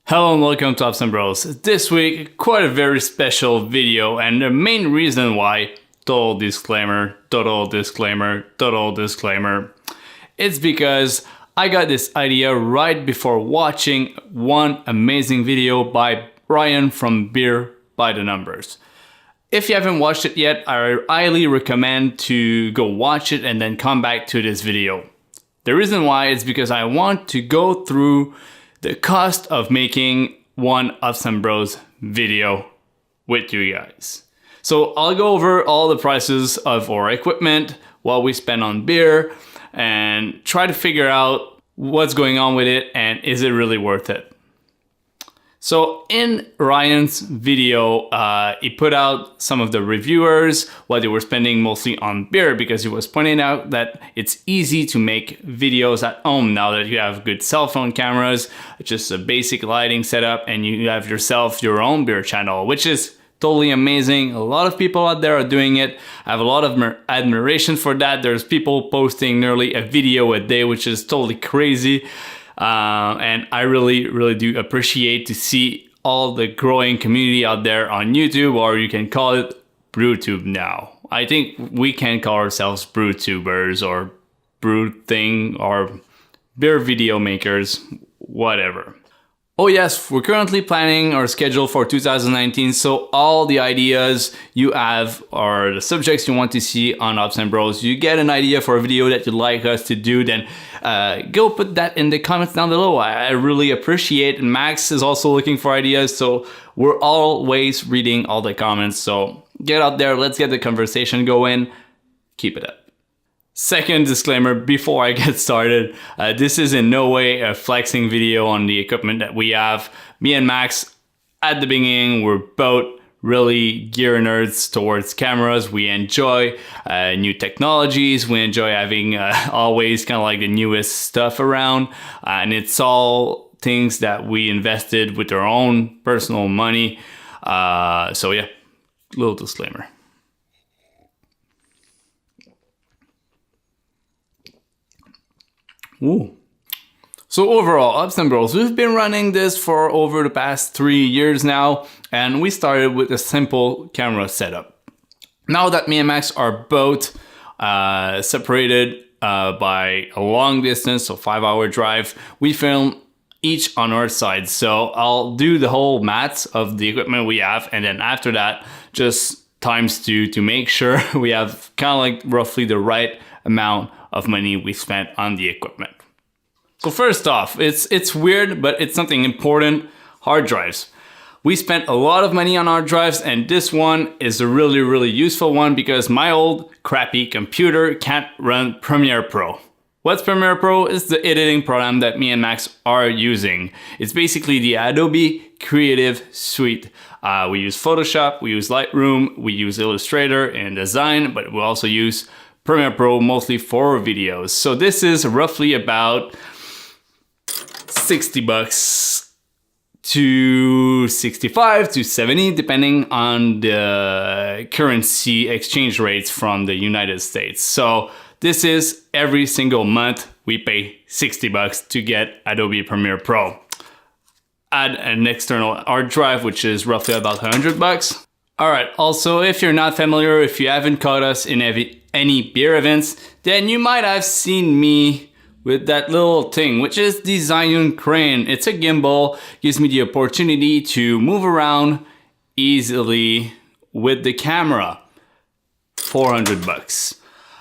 Hello and welcome to Ups and Bros. This week, quite a very special video, and the main reason why, total disclaimer, it's because I got this idea right before watching one amazing video by Ryan from Beer by the Numbers. If you haven't watched it yet, I highly recommend to go watch it and then come back to this video. The reason why is because I want to go through the cost of making one Ups and Bros video with you guys. So I'll go over all the prices of our equipment, what we spend on beer, and try to figure out what's going on with it and is it really worth it. So in Ryan's video, he put out some of the reviewers, what they were spending mostly on beer, because he was pointing out that it's easy to make videos at home now that you have good cell phone cameras, just a basic lighting setup, and you have yourself your own beer channel, which is totally amazing. A lot of people out there are doing it. I have a lot of admiration for that. There's people posting nearly a video a day, which is totally crazy. And I really do appreciate to see all the growing community out there on YouTube, or you can call it BrewTube now. I think we can call ourselves BrewTubers or Brew Thing or beer video makers, whatever. Oh yes, we're currently planning our schedule for 2019, so all the ideas you have or the subjects you want to see on Ups and Bros, you get an idea for a video that you'd like us to do, then go put that in the comments down below. I really appreciate it. Max is also looking for ideas, so we're always reading all the comments, so get out there, let's get the conversation going, keep it up. Second disclaimer before I get started, this is in no way a flexing video on the equipment that we have. Me and Max, at the beginning, we're both really gear nerds towards cameras. We enjoy new technologies. We enjoy having always kind of like the newest stuff around. And it's all things that we invested with our own personal money. So yeah, little disclaimer. Ooh. So overall, Ups and Bros, we've been running this for over the past 3 years now, and we started with a simple camera setup. Now that me and Max are both separated by a long distance, so 5-hour drive, we film each on our side. So I'll do the whole maths of the equipment we have, and then after that, just times two to make sure we have kind of like roughly the right amount of money we spent on the equipment. So first off, it's weird, but it's something important, hard drives. We spent a lot of money on hard drives, and this one is a really useful one because my old crappy computer can't run Premiere Pro. What's Premiere Pro? It's the editing program that me and Max are using. It's basically the Adobe Creative Suite. We use Photoshop, we use Lightroom, we use Illustrator and Design, but we also use Premiere Pro mostly for videos. So this is roughly about $60 to 65 to 70 depending on the currency exchange rates from the United States. So this is every single month we pay $60 to get Adobe Premiere Pro. Add an external hard drive, which is roughly about $100. Alright, also if you're not familiar, if you haven't caught us in any beer events, then you might have seen me with that little thing, which is the Zion Crane. It's a gimbal, gives me the opportunity to move around easily with the camera. $400.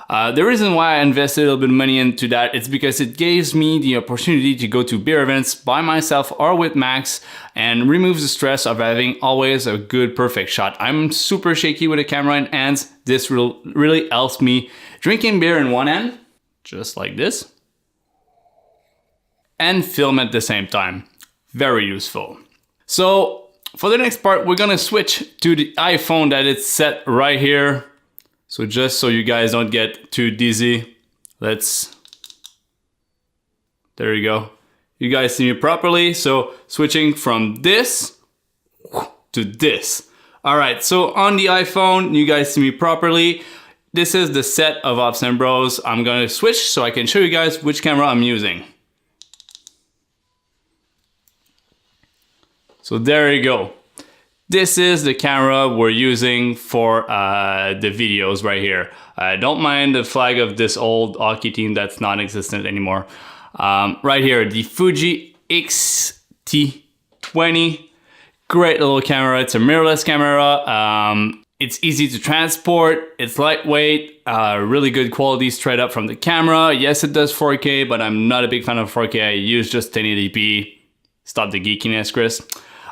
The reason why I invested a little bit of money into that is because it gives me the opportunity to go to beer events by myself or with Max and removes the stress of having always a good perfect shot. I'm super shaky with a camera in hands. This really helps me drinking beer in one hand, just like this, and film at the same time. Very useful. So for the next part, we're gonna switch to the iPhone that is set right here. So just so you guys don't get too dizzy, there you go. You guys see me properly. So switching from this to this. All right, so on the iPhone, you guys see me properly. This is the set of Ups and Bros. I'm gonna switch so I can show you guys which camera I'm using. So there you go. This is the camera we're using for the videos right here. Don't mind the flag of this old hockey team that's non-existent anymore. Right here, the Fuji X-T20. Great little camera. It's a mirrorless camera. It's easy to transport. It's lightweight. Really good quality straight up from the camera. Yes, it does 4K, but I'm not a big fan of 4K. I use just 1080p. Stop the geekiness, Chris.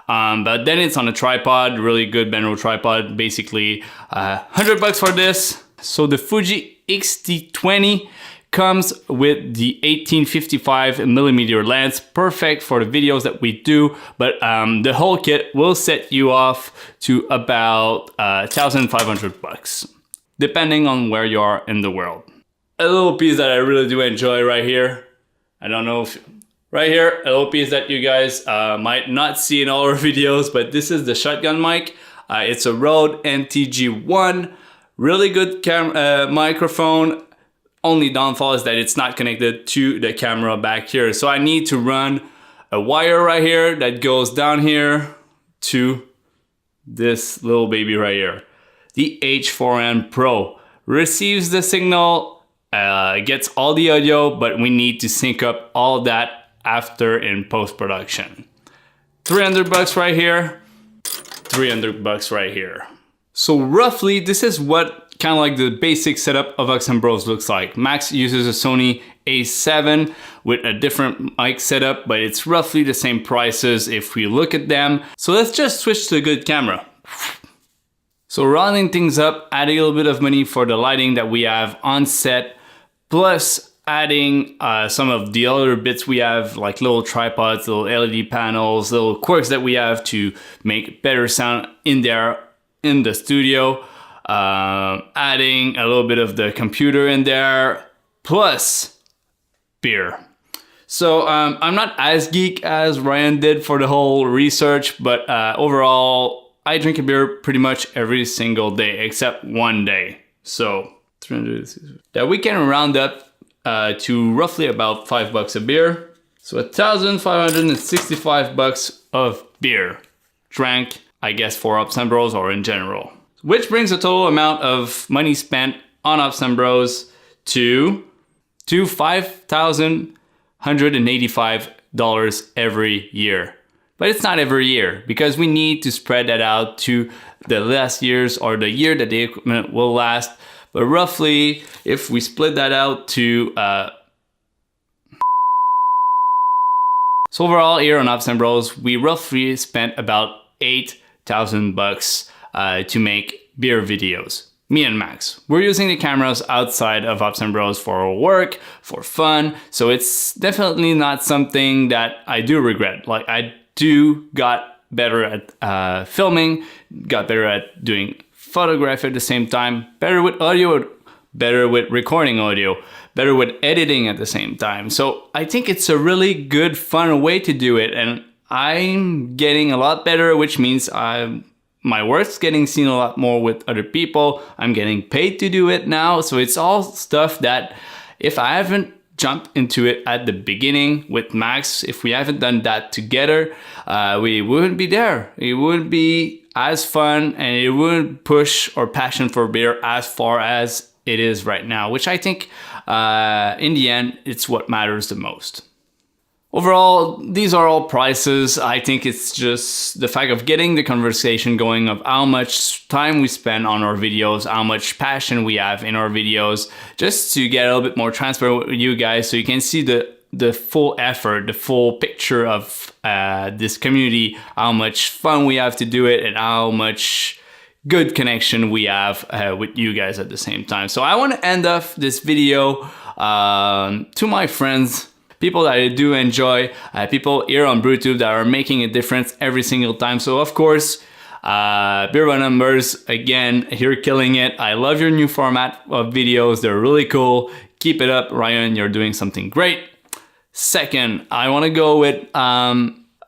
But then it's on a tripod, really good Benro tripod, basically $100 for this. So the Fuji X-T20 comes with the 1855mm lens, perfect for the videos that we do, but the whole kit will set you off to about $1,500, depending on where you are in the world. A little piece that I really do enjoy right here, I don't know if... Right here, a little piece that you guys might not see in all our videos, but this is the shotgun mic. It's a Rode NTG1, really good microphone. Only downfall is that it's not connected to the camera back here. So I need to run a wire right here that goes down here to this little baby right here. The H4n Pro receives the signal, gets all the audio, but we need to sync up all that after in post-production. $300 right here, $300 right here. So roughly, this is what kind of like the basic setup of Oxen Bros looks like. Max uses a Sony A7 with a different mic setup, but it's roughly the same prices if we look at them. So let's just switch to a good camera. So rounding things up, adding a little bit of money for the lighting that we have on set, plus adding some of the other bits we have, like little tripods, little LED panels, little quirks that we have to make better sound in there in the studio. Adding a little bit of the computer in there, plus beer. So I'm not as geek as Ryan did for the whole research, but overall, I drink a beer pretty much every single day, except one day. So 300, that we can round up to roughly about $5 a beer. So $1,565 of beer drank, I guess, for Oxen Bros or in general. Which brings the total amount of money spent on Oxen Bros to $5,185 every year. But it's not every year, because we need to spread that out to the last years or the year that the equipment will last. But roughly, if we split that out to... So overall, here on Oxen Bros, we roughly spent about $8,000 to make beer videos. Me and Max. We're using the cameras outside of Oxen Bros for work, for fun. So it's definitely not something that I do regret. Like, I got better at filming, got better at doing photography at the same time, better with audio, better with recording audio, better with editing at the same time. So I think it's a really good, fun way to do it. And I'm getting a lot better, which means my work's getting seen a lot more with other people. I'm getting paid to do it now. So it's all stuff that if I haven't jumped into it at the beginning with Max, if we haven't done that together, we wouldn't be there. It wouldn't be as fun, and it wouldn't push our passion for beer as far as it is right now, which I think in the end, it's what matters the most. Overall, these are all prices. I think it's just the fact of getting the conversation going of how much time we spend on our videos, how much passion we have in our videos, just to get a little bit more transparent with you guys so you can see the full effort, the full picture of this community, how much fun we have to do it, and how much good connection we have with you guys at the same time. So I want to end off this video to my friends, people that I do enjoy, people here on BrewTube that are making a difference every single time. So of course, Beer by Numbers, again, you're killing it. I love your new format of videos. They're really cool. Keep it up, Ryan. You're doing something great. Second, I want to go with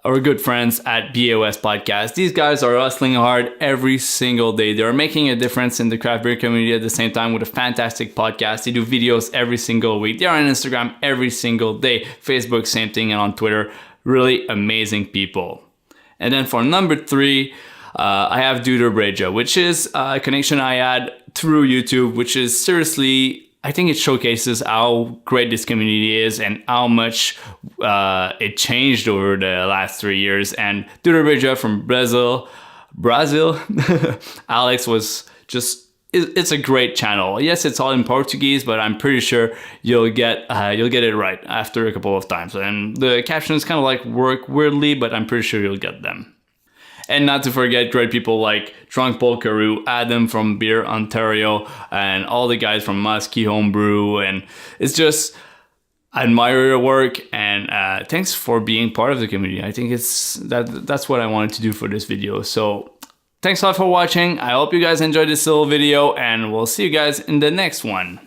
our good friends at BOS Podcast. These guys are hustling hard every single day. They're making a difference in the craft beer community at the same time with a fantastic podcast. They do videos every single week. They're on Instagram every single day. Facebook, same thing, and on Twitter. Really amazing people. And then for number 3, I have Deuterbreja, which is a connection I had through YouTube, which is seriously, I think it showcases how great this community is and how much it changed over the last 3 years. And Deuterbreja from Brazil, Alex was just, it's a great channel. Yes, it's all in Portuguese, but I'm pretty sure you'll get it right after a couple of times. And the captions kind of like work weirdly, but I'm pretty sure you'll get them. And not to forget great people like Drunk Polkaroo, Adam from Beer Ontario, and all the guys from Muskie Homebrew. And it's just, I admire your work, and thanks for being part of the community. I think that's what I wanted to do for this video. So thanks a lot for watching. I hope you guys enjoyed this little video, and we'll see you guys in the next one.